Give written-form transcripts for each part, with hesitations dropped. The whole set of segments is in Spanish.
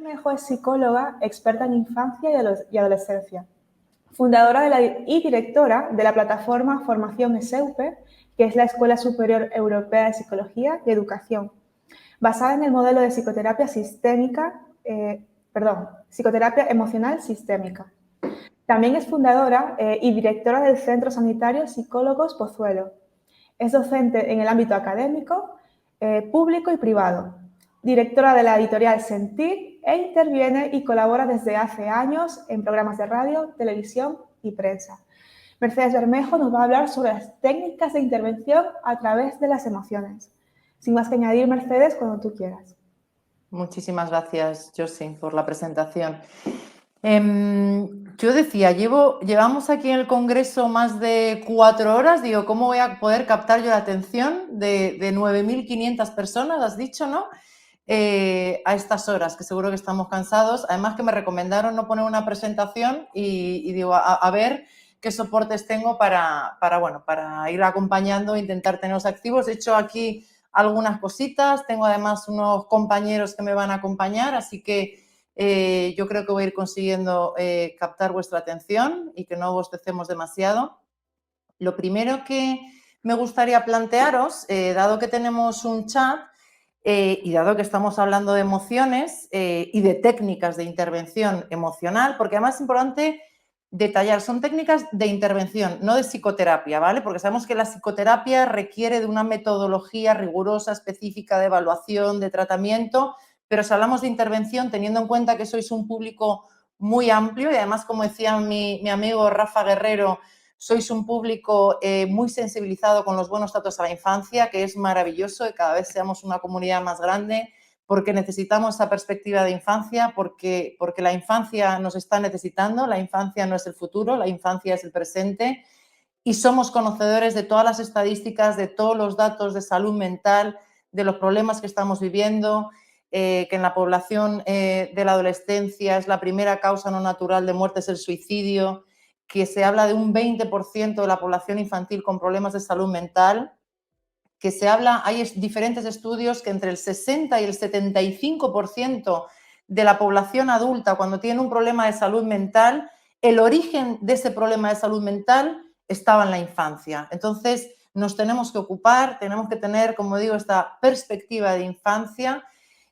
Bermejo es psicóloga experta en infancia y adolescencia, fundadora y directora de la plataforma Formación ESEUPE, que es la Escuela Superior Europea de Psicología y Educación, basada en el modelo de psicoterapia emocional sistémica. También es fundadora y directora del Centro Sanitario Psicólogos Pozuelo. Es docente en el ámbito académico, público y privado. Directora de la editorial Sentir e interviene y colabora desde hace años en programas de radio, televisión y prensa. Mercedes Bermejo nos va a hablar sobre las técnicas de intervención a través de las emociones. Sin más que añadir, Mercedes, cuando tú quieras. Muchísimas gracias, Josie, por la presentación. Yo decía, llevamos aquí en el Congreso más de 4 horas. Digo, ¿cómo voy a poder captar yo la atención de 9.500 personas, has dicho, ¿no? A estas horas, que seguro que estamos cansados. Además que me recomendaron no poner una presentación y digo, a ver qué soportes tengo para ir acompañando e intentar tenerlos activos. He hecho aquí algunas cositas, tengo además unos compañeros que me van a acompañar, así que yo creo que voy a ir consiguiendo captar vuestra atención y que no bostecemos demasiado. Lo primero que me gustaría plantearos, dado que tenemos un chat y dado que estamos hablando de emociones y de técnicas de intervención emocional, porque además es importante detallar, son técnicas de intervención, no de psicoterapia, ¿vale? Porque sabemos que la psicoterapia requiere de una metodología rigurosa, específica de evaluación, de tratamiento, pero si hablamos de intervención, teniendo en cuenta que sois un público muy amplio y además, como decía mi amigo Rafa Guerrero, sois un público muy sensibilizado con los buenos tratos a la infancia, que es maravilloso, y cada vez seamos una comunidad más grande, porque necesitamos esa perspectiva de infancia, porque la infancia nos está necesitando, la infancia no es el futuro, la infancia es el presente, y somos conocedores de todas las estadísticas, de todos los datos de salud mental, de los problemas que estamos viviendo, que en la población de la adolescencia es la primera causa no natural de muerte, es el suicidio, que se habla de un 20% de la población infantil con problemas de salud mental, que hay diferentes estudios que entre el 60 y el 75% de la población adulta, cuando tiene un problema de salud mental, el origen de ese problema de salud mental estaba en la infancia. Entonces, nos tenemos que ocupar, tenemos que tener, como digo, esta perspectiva de infancia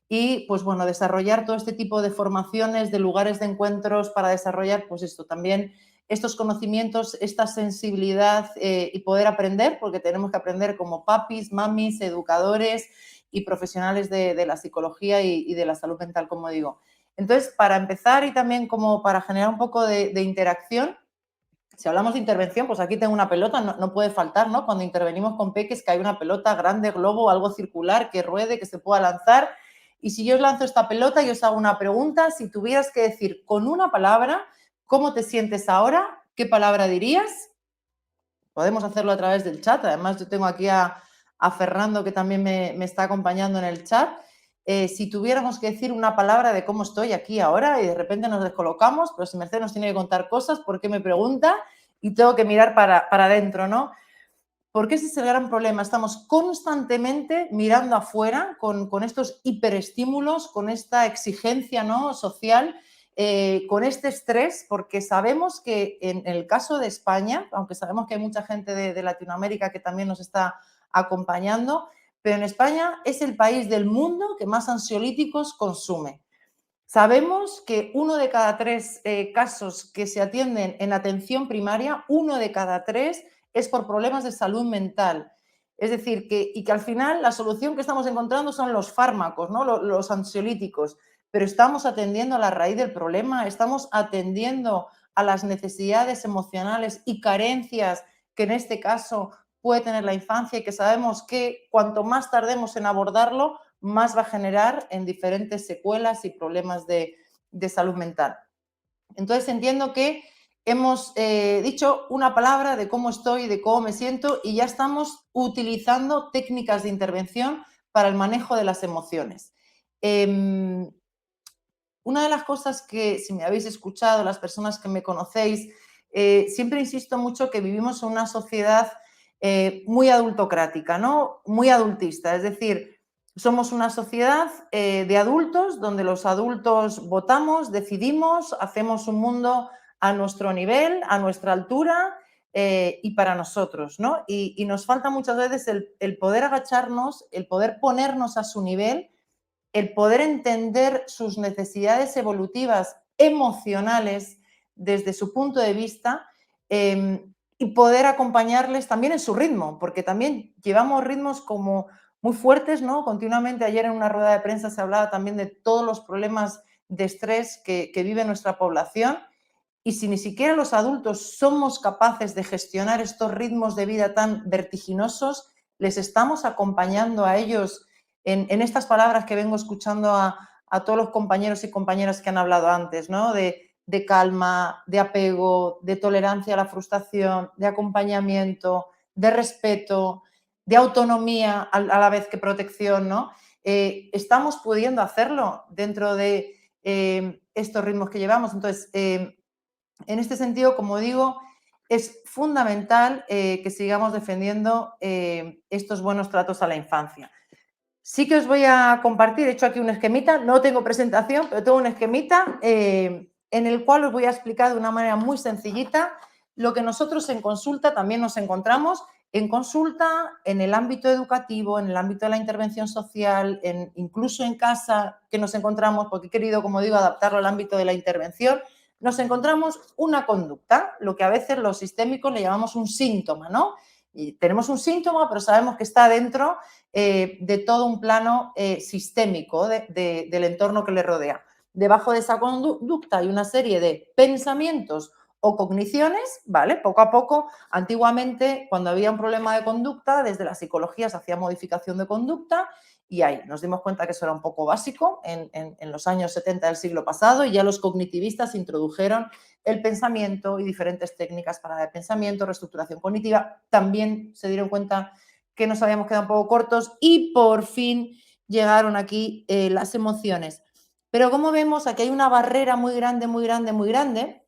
y, pues bueno, desarrollar todo este tipo de formaciones, de lugares de encuentros para desarrollar, pues esto también, estos conocimientos, esta sensibilidad y poder aprender, porque tenemos que aprender como papis, mamis, educadores y profesionales de la psicología y de la salud mental, como digo. Entonces, para empezar y también como para generar un poco de interacción, si hablamos de intervención, pues aquí tengo una pelota, no puede faltar, ¿no? Cuando intervenimos con peques, que hay una pelota grande, globo, algo circular, que ruede, que se pueda lanzar. Y si yo os lanzo esta pelota y os hago una pregunta, si tuvieras que decir con una palabra, ¿cómo te sientes ahora? ¿Qué palabra dirías? Podemos hacerlo a través del chat. Además, yo tengo aquí a Fernando, que también me está acompañando en el chat. Si tuviéramos que decir una palabra de cómo estoy aquí ahora y de repente nos descolocamos, pues Mercedes nos tiene que contar cosas, ¿por qué me pregunta? Y tengo que mirar para adentro, ¿no? Porque ese es el gran problema. Estamos constantemente mirando afuera con estos hiperestímulos, con esta exigencia, ¿no?, social, con este estrés, porque sabemos que en el caso de España, aunque sabemos que hay mucha gente de Latinoamérica que también nos está acompañando, pero en España es el país del mundo que más ansiolíticos consume. Sabemos que 1 de cada 3 casos que se atienden en atención primaria, 1 de cada 3 es por problemas de salud mental. Es decir, que al final la solución que estamos encontrando son los fármacos, ¿no?, los ansiolíticos, pero estamos atendiendo a la raíz del problema, estamos atendiendo a las necesidades emocionales y carencias que en este caso puede tener la infancia y que sabemos que cuanto más tardemos en abordarlo, más va a generar en diferentes secuelas y problemas de salud mental. Entonces, entiendo que hemos dicho una palabra de cómo estoy, de cómo me siento y ya estamos utilizando técnicas de intervención para el manejo de las emociones. Una de las cosas que, si me habéis escuchado, las personas que me conocéis, siempre insisto mucho que vivimos en una sociedad muy adultocrática, ¿no?, muy adultista. Es decir, Somos una sociedad de adultos donde los adultos votamos, decidimos, hacemos un mundo a nuestro nivel, a nuestra altura y para nosotros, ¿no? Y nos falta muchas veces el poder agacharnos, el poder ponernos a su nivel, el poder entender sus necesidades evolutivas, emocionales, desde su punto de vista y poder acompañarles también en su ritmo, porque también llevamos ritmos como muy fuertes, ¿no? Continuamente ayer en una rueda de prensa se hablaba también de todos los problemas de estrés que vive nuestra población y si ni siquiera los adultos somos capaces de gestionar estos ritmos de vida tan vertiginosos, les estamos acompañando a ellos en estas palabras que vengo escuchando a todos los compañeros y compañeras que han hablado antes, ¿no? De calma, de apego, de tolerancia a la frustración, de acompañamiento, de respeto, de autonomía a la vez que protección, ¿no? Estamos pudiendo hacerlo dentro de estos ritmos que llevamos. Entonces, en este sentido, como digo, es fundamental que sigamos defendiendo estos buenos tratos a la infancia. Sí que os voy a compartir, he hecho aquí un esquemita, no tengo presentación, pero tengo un esquemita en el cual os voy a explicar de una manera muy sencillita lo que nosotros en consulta también nos encontramos en consulta, en el ámbito educativo, en el ámbito de la intervención social, incluso en casa que nos encontramos, porque he querido, como digo, adaptarlo al ámbito de la intervención, nos encontramos una conducta, lo que a veces los sistémicos le llamamos un síntoma, ¿no? Y tenemos un síntoma, pero sabemos que está dentro de todo un plano sistémico del entorno que le rodea. Debajo de esa conducta hay una serie de pensamientos o cogniciones, ¿vale? Poco a poco, antiguamente, cuando había un problema de conducta, desde la psicología se hacía modificación de conducta y ahí nos dimos cuenta que eso era un poco básico en los años 70 del siglo pasado y ya los cognitivistas introdujeron el pensamiento y diferentes técnicas para el pensamiento, reestructuración cognitiva. También se dieron cuenta que nos habíamos quedado un poco cortos y por fin llegaron aquí las emociones. Pero como vemos, aquí hay una barrera muy grande, muy grande, muy grande,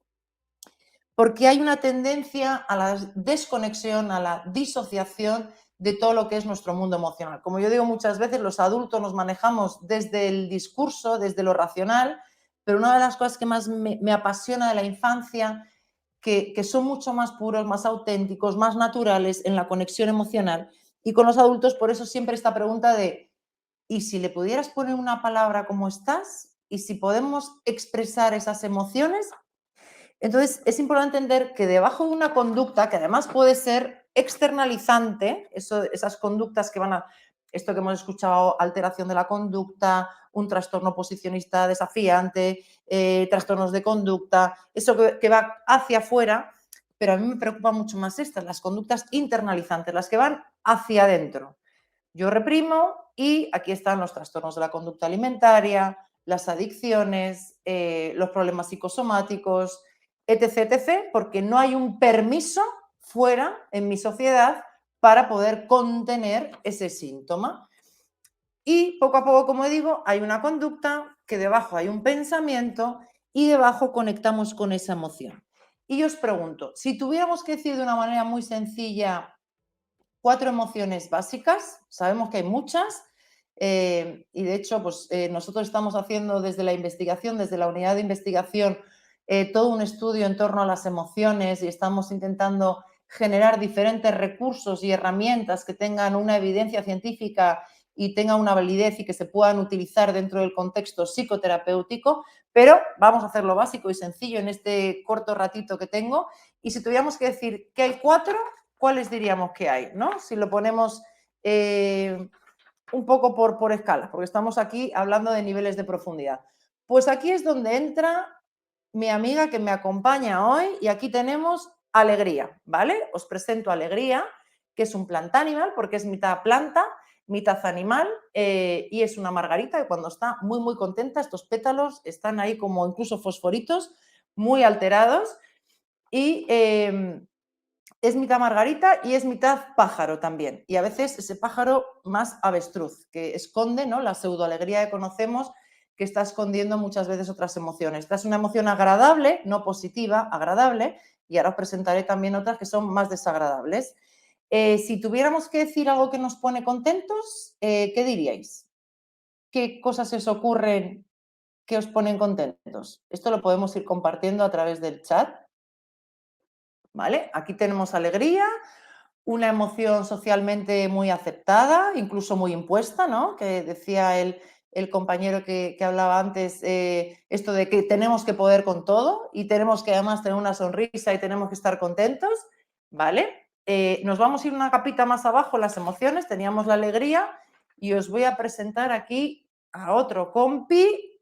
porque hay una tendencia a la desconexión, a la disociación de todo lo que es nuestro mundo emocional. Como yo digo muchas veces, los adultos nos manejamos desde el discurso, desde lo racional, pero una de las cosas que más me apasiona de la infancia, que son mucho más puros, más auténticos, más naturales en la conexión emocional. Y con los adultos, por eso siempre esta pregunta de, ¿y si le pudieras poner una palabra como estás? ¿Y si podemos expresar esas emociones? Entonces, es importante entender que debajo de una conducta, que además puede ser externalizante, esas conductas que van a, esto que hemos escuchado, alteración de la conducta, un trastorno posicionista desafiante, trastornos de conducta, eso que va hacia afuera, pero a mí me preocupa mucho más estas, las conductas internalizantes, las que van hacia adentro. Yo reprimo y aquí están los trastornos de la conducta alimentaria, las adicciones, los problemas psicosomáticos, etc., etc., porque no hay un permiso fuera en mi sociedad para poder contener ese síntoma. Y poco a poco, como digo, hay una conducta, que debajo hay un pensamiento y debajo conectamos con esa emoción. Y yo os pregunto, si tuviéramos que decir de una manera muy sencilla 4 emociones básicas, sabemos que hay muchas y de hecho pues, nosotros estamos haciendo desde la investigación, desde la unidad de investigación, todo un estudio en torno a las emociones y estamos intentando generar diferentes recursos y herramientas que tengan una evidencia científica y tengan una validez y que se puedan utilizar dentro del contexto psicoterapéutico, pero vamos a hacerlo básico y sencillo en este corto ratito que tengo. Y si tuviéramos que decir que hay 4, ¿cuáles diríamos que hay? ¿No? Si lo ponemos un poco por escala, porque estamos aquí hablando de niveles de profundidad. Pues aquí es donde entra mi amiga que me acompaña hoy y aquí tenemos alegría, ¿vale? Os presento alegría, que es un plant animal porque es mitad planta, mitad animal y es una margarita que cuando está muy, muy contenta, estos pétalos están ahí como incluso fosforitos, muy alterados y es mitad margarita y es mitad pájaro también. Y a veces ese pájaro más avestruz, que esconde, ¿no?, la pseudoalegría que conocemos, que está escondiendo muchas veces otras emociones. Esta es una emoción agradable, no positiva, agradable, y ahora os presentaré también otras que son más desagradables. Si tuviéramos que decir algo que nos pone contentos, ¿qué diríais? qué cosas se os ocurren que os ponen contentos? Esto lo podemos ir compartiendo a través del chat, ¿vale? Aquí tenemos alegría, una emoción socialmente muy aceptada, incluso muy impuesta, ¿no? Que decía el compañero que hablaba antes, esto de que tenemos que poder con todo y tenemos que además tener una sonrisa y tenemos que estar contentos, ¿vale? Nos vamos a ir una capita más abajo, las emociones, teníamos la alegría y os voy a presentar aquí a otro compi.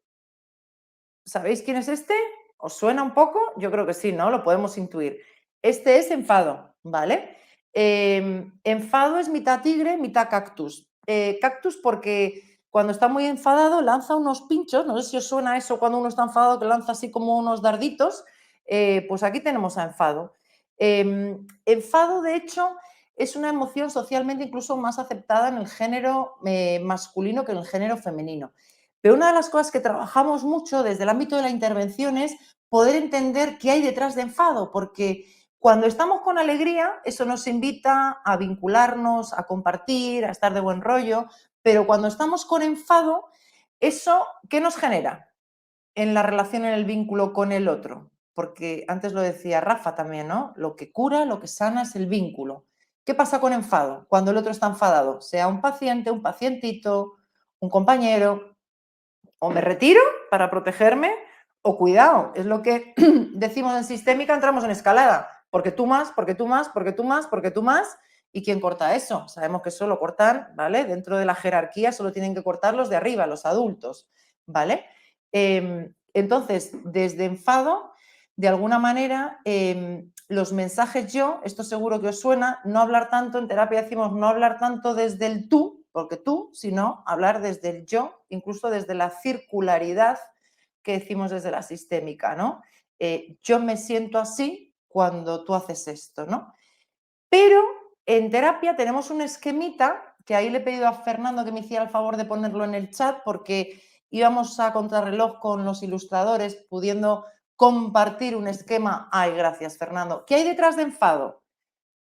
¿Sabéis quién es este? ¿Os suena un poco? Yo creo que sí, ¿no? Lo podemos intuir. Este es enfado, ¿vale? Enfado es mitad tigre, mitad cactus. Cactus porque cuando está muy enfadado lanza unos pinchos, no sé si os suena eso cuando uno está enfadado que lanza así como unos darditos, pues aquí tenemos a enfado. Enfado, de hecho, es una emoción socialmente incluso más aceptada en el género masculino que en el género femenino. Pero una de las cosas que trabajamos mucho desde el ámbito de la intervención es poder entender qué hay detrás de enfado, porque cuando estamos con alegría, eso nos invita a vincularnos, a compartir, a estar de buen rollo, pero cuando estamos con enfado, ¿eso qué nos genera en la relación, en el vínculo con el otro? Porque antes lo decía Rafa también, ¿no? Lo que cura, lo que sana es el vínculo. ¿Qué pasa con enfado? Cuando el otro está enfadado, sea un paciente, un pacientito, un compañero, o me retiro para protegerme o cuidado, es lo que decimos en sistémica, entramos en escalada, porque tú más, porque tú más, porque tú más, porque tú más, ¿y quién corta eso? Sabemos que solo cortan, ¿vale? Dentro de la jerarquía solo tienen que cortar los de arriba, los adultos, ¿vale? Entonces, desde enfado, de alguna manera, los mensajes yo, esto seguro que os suena, no hablar tanto, en terapia decimos no hablar tanto desde el tú, porque tú, sino hablar desde el yo, incluso desde la circularidad que decimos desde la sistémica, ¿no? Yo me siento así cuando tú haces esto, ¿no? Pero en terapia tenemos un esquemita, que ahí le he pedido a Fernando que me hiciera el favor de ponerlo en el chat, porque íbamos a contrarreloj con los ilustradores, pudiendo compartir un esquema. Ay, gracias, Fernando. ¿Qué hay detrás de enfado?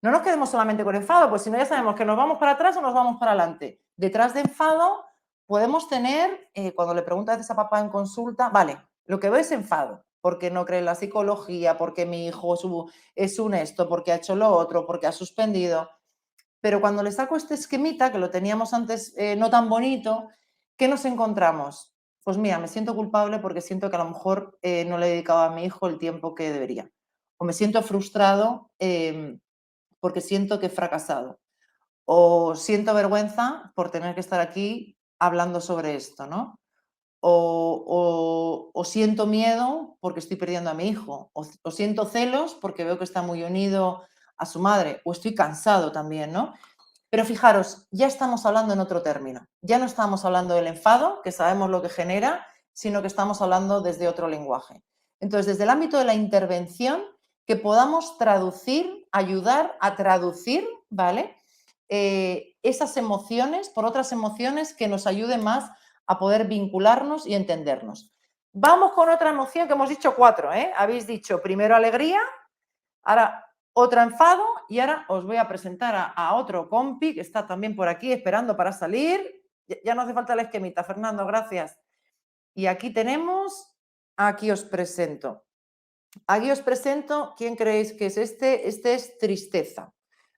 No nos quedemos solamente con enfado, pues si no ya sabemos que nos vamos para atrás o nos vamos para adelante. Detrás de enfado podemos tener, cuando le pregunto a veces a papá en consulta, vale, lo que veo es enfado, porque no cree en la psicología, porque mi hijo es un esto, porque ha hecho lo otro, porque ha suspendido. Pero cuando le saco este esquemita, que lo teníamos antes no tan bonito, ¿qué nos encontramos? Pues mira, me siento culpable porque siento que a lo mejor no le he dedicado a mi hijo el tiempo que debería. O me siento frustrado porque siento que he fracasado. O siento vergüenza por tener que estar aquí hablando sobre esto, ¿no? O siento miedo porque estoy perdiendo a mi hijo. O siento celos porque veo que está muy unido a su madre. O estoy cansado también, ¿no? Pero fijaros, ya estamos hablando en otro término. Ya no estamos hablando del enfado, que sabemos lo que genera, sino que estamos hablando desde otro lenguaje. Entonces, desde el ámbito de la intervención, que podamos traducir, ayudar a traducir, ¿vale? Esas emociones por otras emociones que nos ayuden más a poder vincularnos y entendernos. Vamos con otra emoción que hemos dicho 4, ¿eh? Habéis dicho primero alegría, ahora otro enfado y ahora os voy a presentar a otro compi que está también por aquí esperando para salir. Ya no hace falta la esquemita, Fernando, gracias. Y aquí tenemos, aquí os presento. Aquí os presento, ¿quién creéis que es este? Este es tristeza,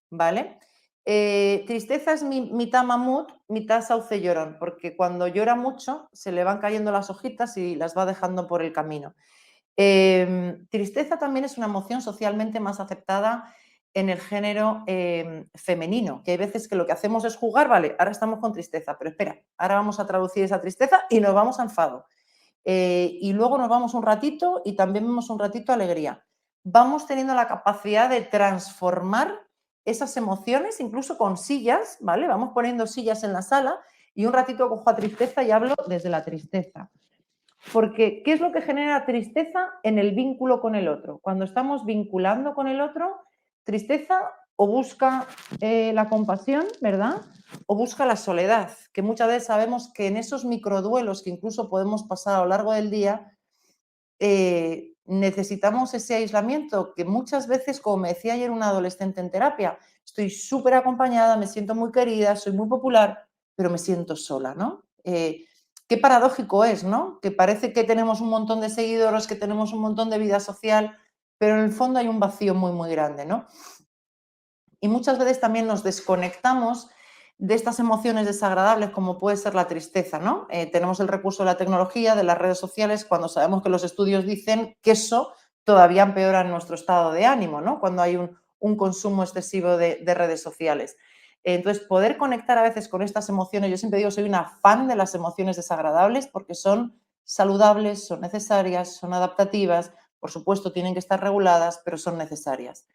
¿vale? Tristeza es mitad mamut, mitad sauce llorón, porque cuando llora mucho se le van cayendo las hojitas y las va dejando por el camino. Tristeza también es una emoción socialmente más aceptada en el género femenino, que hay veces que lo que hacemos es jugar, vale, ahora estamos con tristeza, pero espera, ahora vamos a traducir esa tristeza y nos vamos a enfado. Y luego nos vamos un ratito y también vemos un ratito alegría. Vamos teniendo la capacidad de transformar esas emociones, incluso con sillas, ¿vale? Vamos poniendo sillas en la sala y un ratito cojo a tristeza y hablo desde la tristeza. Porque, ¿qué es lo que genera tristeza en el vínculo con el otro? Cuando estamos vinculando con el otro, tristeza o busca la compasión, ¿verdad? O busca la soledad, que muchas veces sabemos que en esos microduelos que incluso podemos pasar a lo largo del día, necesitamos ese aislamiento que muchas veces, como me decía ayer una adolescente en terapia, estoy súper acompañada, me siento muy querida, soy muy popular, pero me siento sola, ¿no? Qué paradójico es, ¿no? Que parece que tenemos un montón de seguidores, que tenemos un montón de vida social, pero en el fondo hay un vacío muy, muy grande, ¿no? Y muchas veces también nos desconectamos de estas emociones desagradables, como puede ser la tristeza, ¿no? Tenemos el recurso de la tecnología, de las redes sociales, cuando sabemos que los estudios dicen que eso todavía empeora nuestro estado de ánimo, ¿no? Cuando hay un consumo excesivo de redes sociales. Entonces, poder conectar a veces con estas emociones, yo siempre digo, soy una fan de las emociones desagradables porque son saludables, son necesarias, son adaptativas, por supuesto tienen que estar reguladas, pero son necesarias.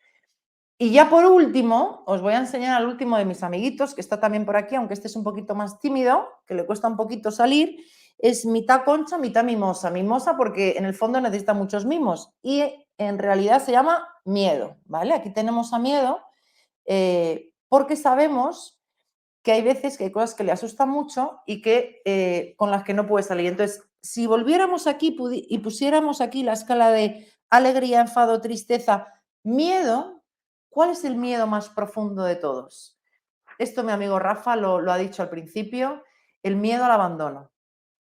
Y ya por último, os voy a enseñar al último de mis amiguitos, que está también por aquí, aunque este es un poquito más tímido, que le cuesta un poquito salir, es mitad concha, mitad mimosa. Mimosa porque en el fondo necesita muchos mimos y en realidad se llama miedo, ¿vale? Aquí tenemos a miedo porque sabemos que hay veces que hay cosas que le asustan mucho y que con las que no puede salir. Entonces, si volviéramos aquí y pusiéramos aquí la escala de alegría, enfado, tristeza, miedo, ¿cuál es el miedo más profundo de todos? Esto mi amigo Rafa lo ha dicho al principio, el miedo al abandono.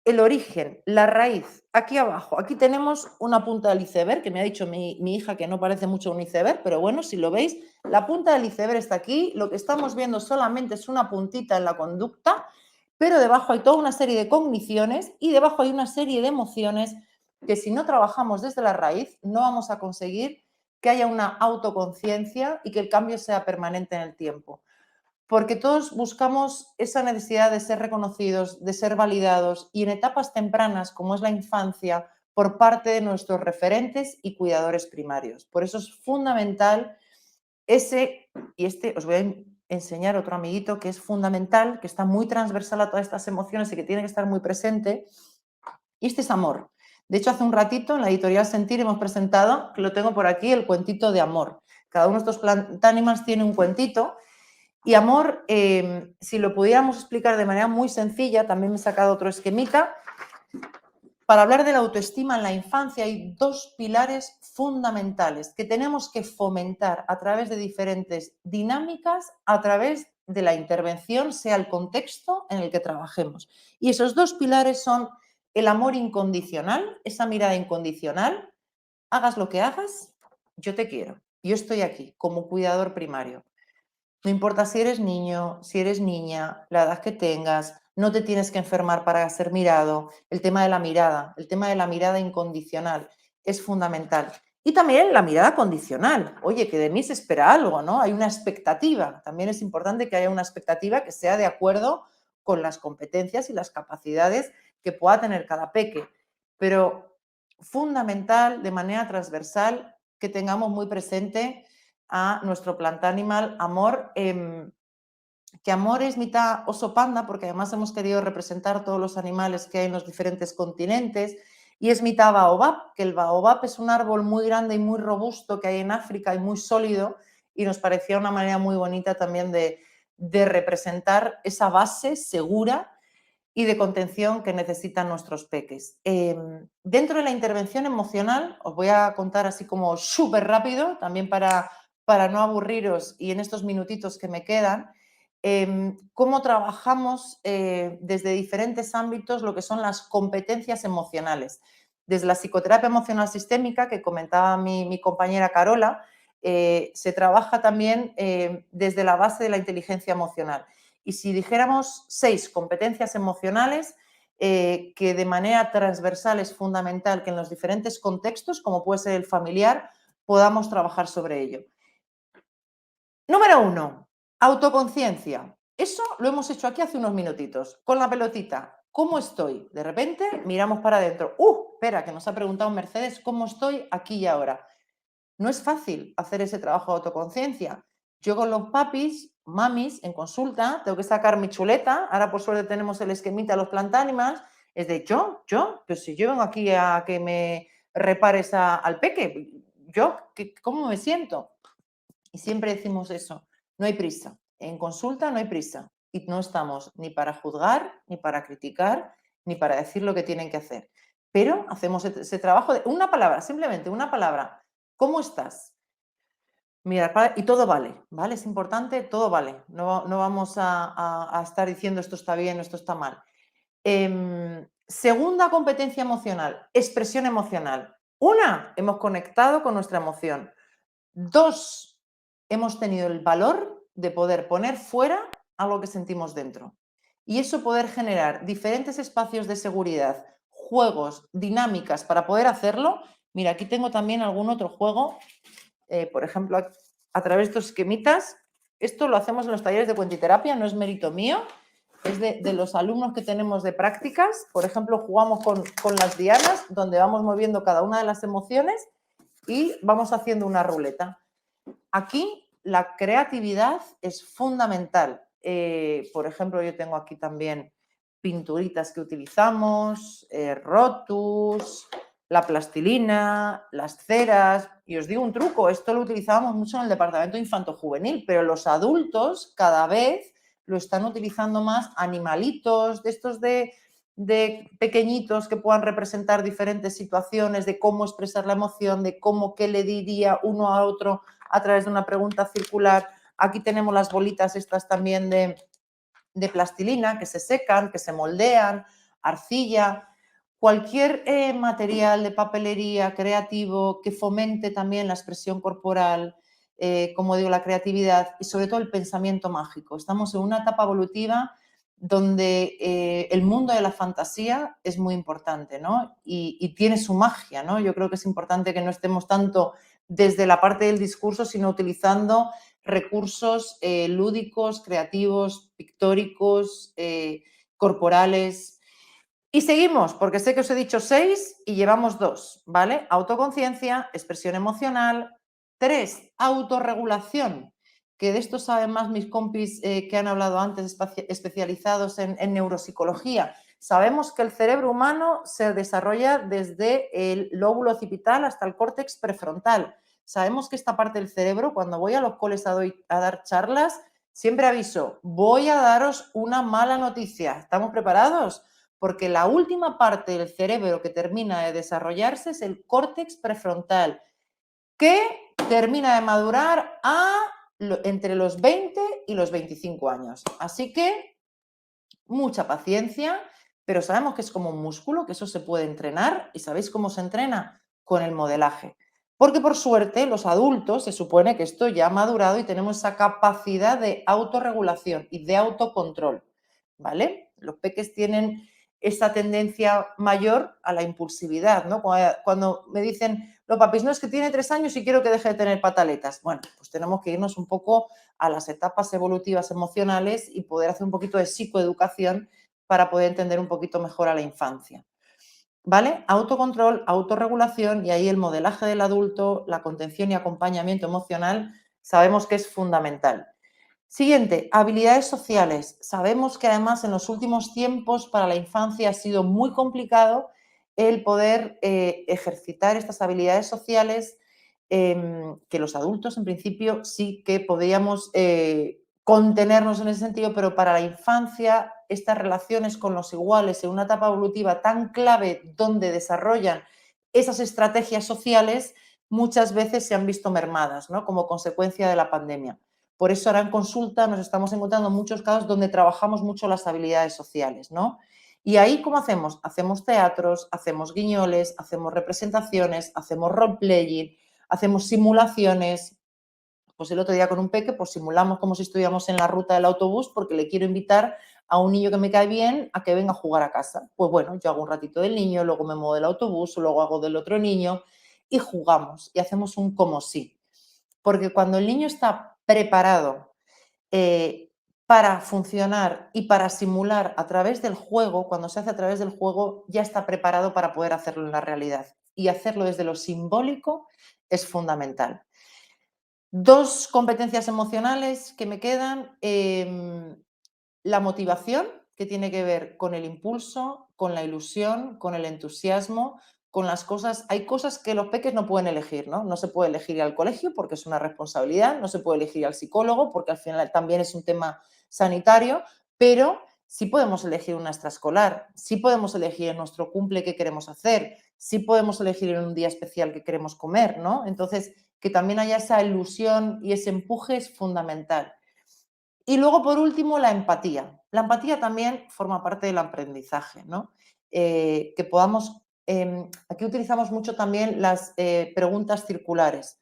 El origen, la raíz, aquí abajo. Aquí tenemos una punta del iceberg, que me ha dicho mi hija que no parece mucho un iceberg, pero bueno, si lo veis, la punta del iceberg está aquí. Lo que estamos viendo solamente es una puntita en la conducta, pero debajo hay toda una serie de cogniciones y debajo hay una serie de emociones que si no trabajamos desde la raíz no vamos a conseguir que haya una autoconciencia y que el cambio sea permanente en el tiempo. Porque todos buscamos esa necesidad de ser reconocidos, de ser validados y en etapas tempranas, como es la infancia, por parte de nuestros referentes y cuidadores primarios. Por eso es fundamental os voy a enseñar otro amiguito que es fundamental, que está muy transversal a todas estas emociones y que tiene que estar muy presente, y este es amor. De hecho, hace un ratito en la editorial Sentir hemos presentado, que lo tengo por aquí, el cuentito de amor. Cada uno de estos plantánimas tiene un cuentito. Y amor, si lo pudiéramos explicar de manera muy sencilla, también me he sacado otro esquemita. Para hablar de la autoestima en la infancia hay dos pilares fundamentales que tenemos que fomentar a través de diferentes dinámicas, a través de la intervención, sea el contexto en el que trabajemos. Y esos dos pilares son el amor incondicional, esa mirada incondicional, hagas lo que hagas, yo te quiero, yo estoy aquí como cuidador primario. No importa si eres niño, si eres niña, la edad que tengas, no te tienes que enfermar para ser mirado. El tema de la mirada incondicional es fundamental. Y también la mirada condicional. Oye, que de mí se espera algo, ¿no? Hay una expectativa. También es importante que haya una expectativa que sea de acuerdo con las competencias y las capacidades que pueda tener cada peque. Pero fundamental, de manera transversal, que tengamos muy presente a nuestro planta animal, amor, que amor es mitad oso panda, porque además hemos querido representar todos los animales que hay en los diferentes continentes, y es mitad baobab, que el baobab es un árbol muy grande y muy robusto que hay en África y muy sólido, y nos parecía una manera muy bonita también de representar esa base segura y de contención que necesitan nuestros peques. Dentro de la intervención emocional, os voy a contar así como súper rápido, también para no aburriros y en estos minutitos que me quedan, cómo trabajamos desde diferentes ámbitos lo que son las competencias emocionales. Desde la psicoterapia emocional sistémica, que comentaba mi compañera Carola, se trabaja también desde la base de la inteligencia emocional. Y si dijéramos 6 competencias emocionales, que de manera transversal es fundamental que en los diferentes contextos, como puede ser el familiar, podamos trabajar sobre ello. Número 1, autoconciencia. Eso lo hemos hecho aquí hace unos minutitos, con la pelotita. ¿Cómo estoy? De repente miramos para adentro. Espera, que nos ha preguntado Mercedes, ¿cómo estoy aquí y ahora? No es fácil hacer ese trabajo de autoconciencia. Yo con los papis, mamis, en consulta, tengo que sacar mi chuleta. Ahora, por suerte, tenemos el esquemita, los plantánimas. Es de pues si yo vengo aquí a que me repares al peque, ¿cómo me siento? Y siempre decimos eso, no hay prisa. En consulta no hay prisa. Y no estamos ni para juzgar, ni para criticar, ni para decir lo que tienen que hacer. Pero hacemos ese trabajo de una palabra, simplemente una palabra. ¿Cómo estás? Mira, y todo vale, ¿vale? Es importante, todo vale. No vamos a estar diciendo esto está bien, esto está mal. Segunda competencia emocional, expresión emocional. Una, hemos conectado con nuestra emoción. Dos, hemos tenido el valor de poder poner fuera algo que sentimos dentro. Y eso poder generar diferentes espacios de seguridad, juegos, dinámicas para poder hacerlo. Mira, aquí tengo también algún otro juego, por ejemplo, a través de estos esquemitas. Esto lo hacemos en los talleres de cuentiterapia, no es mérito mío, es de los alumnos que tenemos de prácticas. Por ejemplo, jugamos con las dianas, donde vamos moviendo cada una de las emociones y vamos haciendo una ruleta. Aquí la creatividad es fundamental. Por ejemplo, yo tengo aquí también pinturitas que utilizamos, rotus, la plastilina, las ceras. Y os digo un truco, esto lo utilizábamos mucho en el departamento infanto-juvenil, pero los adultos cada vez lo están utilizando más, animalitos, de estos de pequeñitos que puedan representar diferentes situaciones, de cómo expresar la emoción, de cómo, qué le diría uno a otro a través de una pregunta circular. Aquí tenemos las bolitas estas también de plastilina que se secan, que se moldean, arcilla, cualquier material de papelería creativo que fomente también la expresión corporal, como digo, la creatividad y sobre todo el pensamiento mágico. Estamos en una etapa evolutiva donde el mundo de la fantasía es muy importante, ¿no? Y tiene su magia, ¿no? Yo creo que es importante que no estemos tanto desde la parte del discurso, sino utilizando recursos lúdicos, creativos, pictóricos, corporales. Y seguimos, porque sé que os he dicho 6 y llevamos 2, ¿vale? Autoconciencia, expresión emocional. 3, autorregulación, que de esto saben más mis compis que han hablado antes, especializados en neuropsicología. Sabemos que el cerebro humano se desarrolla desde el lóbulo occipital hasta el córtex prefrontal. Sabemos que esta parte del cerebro, cuando voy a los coles a dar charlas, siempre aviso, voy a daros una mala noticia. ¿Estamos preparados? Porque la última parte del cerebro que termina de desarrollarse es el córtex prefrontal, que termina de madurar entre los 20 y los 25 años. Así que mucha paciencia, pero sabemos que es como un músculo, que eso se puede entrenar. ¿Y sabéis cómo se entrena? Con el modelaje. Porque por suerte los adultos se supone que esto ya ha madurado y tenemos esa capacidad de autorregulación y de autocontrol, ¿vale? Los peques tienen esa tendencia mayor a la impulsividad, ¿no? Cuando me dicen, los papis, no, es que tiene 3 años y quiero que deje de tener pataletas. Bueno, pues tenemos que irnos un poco a las etapas evolutivas emocionales y poder hacer un poquito de psicoeducación para poder entender un poquito mejor a la infancia. ¿Vale? Autocontrol, autorregulación y ahí el modelaje del adulto, la contención y acompañamiento emocional, sabemos que es fundamental. Siguiente, habilidades sociales. Sabemos que además en los últimos tiempos para la infancia ha sido muy complicado el poder ejercitar estas habilidades sociales, que los adultos en principio sí que podríamos contenernos en ese sentido, pero para la infancia estas relaciones con los iguales en una etapa evolutiva tan clave donde desarrollan esas estrategias sociales muchas veces se han visto mermadas, ¿no? Como consecuencia de la pandemia. Por eso ahora en consulta nos estamos encontrando muchos casos donde trabajamos mucho las habilidades sociales, ¿no? Y ahí, ¿cómo hacemos? Hacemos teatros, hacemos guiñoles, hacemos representaciones, hacemos role-playing, hacemos simulaciones. Pues el otro día con un peque, pues simulamos como si estuviéramos en la ruta del autobús porque le quiero invitar a un niño que me cae bien a que venga a jugar a casa. Pues bueno, yo hago un ratito del niño, luego me muevo del autobús, luego hago del otro niño y jugamos y hacemos un como sí. Porque cuando el niño está preparado para funcionar y para simular a través del juego, cuando se hace a través del juego, ya está preparado para poder hacerlo en la realidad. Y hacerlo desde lo simbólico es fundamental. 2 competencias emocionales que me quedan. La motivación, que tiene que ver con el impulso, con la ilusión, con el entusiasmo, con las cosas. Hay cosas que los peques no pueden elegir, ¿no? No se puede elegir ir al colegio porque es una responsabilidad, no se puede elegir ir al psicólogo porque al final también es un tema sanitario, pero sí podemos elegir una extraescolar, sí podemos elegir en nuestro cumple qué queremos hacer, sí podemos elegir en un día especial qué queremos comer, ¿no? Entonces, que también haya esa ilusión y ese empuje es fundamental. Y luego, por último, la empatía. La empatía también forma parte del aprendizaje, ¿no? Que podamos, aquí utilizamos mucho también las preguntas circulares.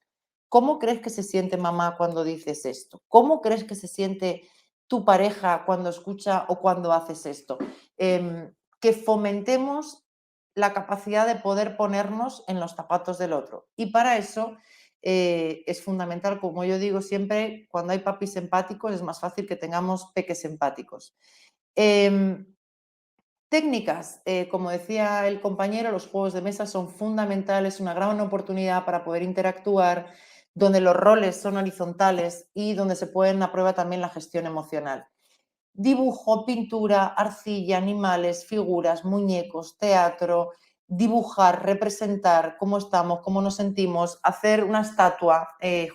¿Cómo crees que se siente mamá cuando dices esto? ¿Cómo crees que se siente tu pareja cuando escucha o cuando haces esto? Que fomentemos la capacidad de poder ponernos en los zapatos del otro. Y para eso es fundamental, como yo digo siempre, cuando hay papis empáticos es más fácil que tengamos peques empáticos. Em, Técnicas, como decía el compañero, los juegos de mesa son fundamentales, una gran oportunidad para poder interactuar, donde los roles son horizontales y donde se ponen a prueba también la gestión emocional. Dibujo, pintura, arcilla, animales, figuras, muñecos, teatro, dibujar, representar cómo estamos, cómo nos sentimos, hacer una estatua.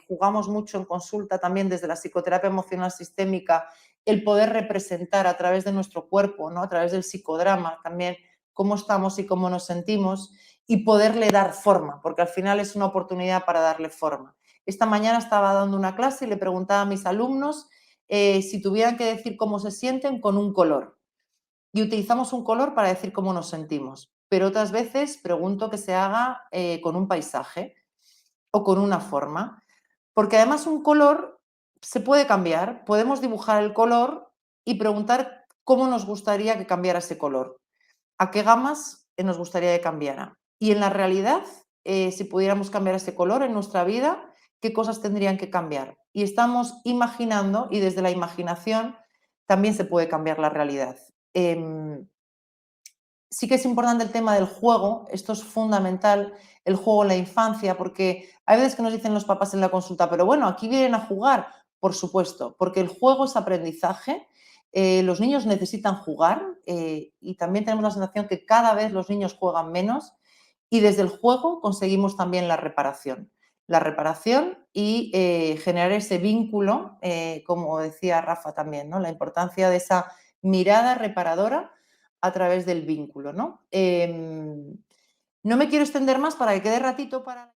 Jugamos mucho en consulta también desde la psicoterapia emocional sistémica, el poder representar a través de nuestro cuerpo, ¿no? A través del psicodrama también cómo estamos y cómo nos sentimos y poderle dar forma, porque al final es una oportunidad para darle forma. Esta mañana estaba dando una clase y le preguntaba a mis alumnos si tuvieran que decir cómo se sienten con un color. Y utilizamos un color para decir cómo nos sentimos. Pero otras veces pregunto que se haga con un paisaje o con una forma. Porque además un color se puede cambiar. Podemos dibujar el color y preguntar cómo nos gustaría que cambiara ese color. ¿A qué gamas nos gustaría que cambiara? Y en la realidad, si pudiéramos cambiar ese color en nuestra vida, ¿qué cosas tendrían que cambiar? Y estamos imaginando, y desde la imaginación también se puede cambiar la realidad. Sí que es importante el tema del juego, esto es fundamental, el juego en la infancia, porque hay veces que nos dicen los papás en la consulta, pero bueno, aquí vienen a jugar, por supuesto, porque el juego es aprendizaje, los niños necesitan jugar y también tenemos la sensación que cada vez los niños juegan menos y desde el juego conseguimos también la reparación y generar ese vínculo, como decía Rafa también, ¿no? La importancia de esa mirada reparadora a través del vínculo, ¿no? No me quiero extender más para que quede ratito para...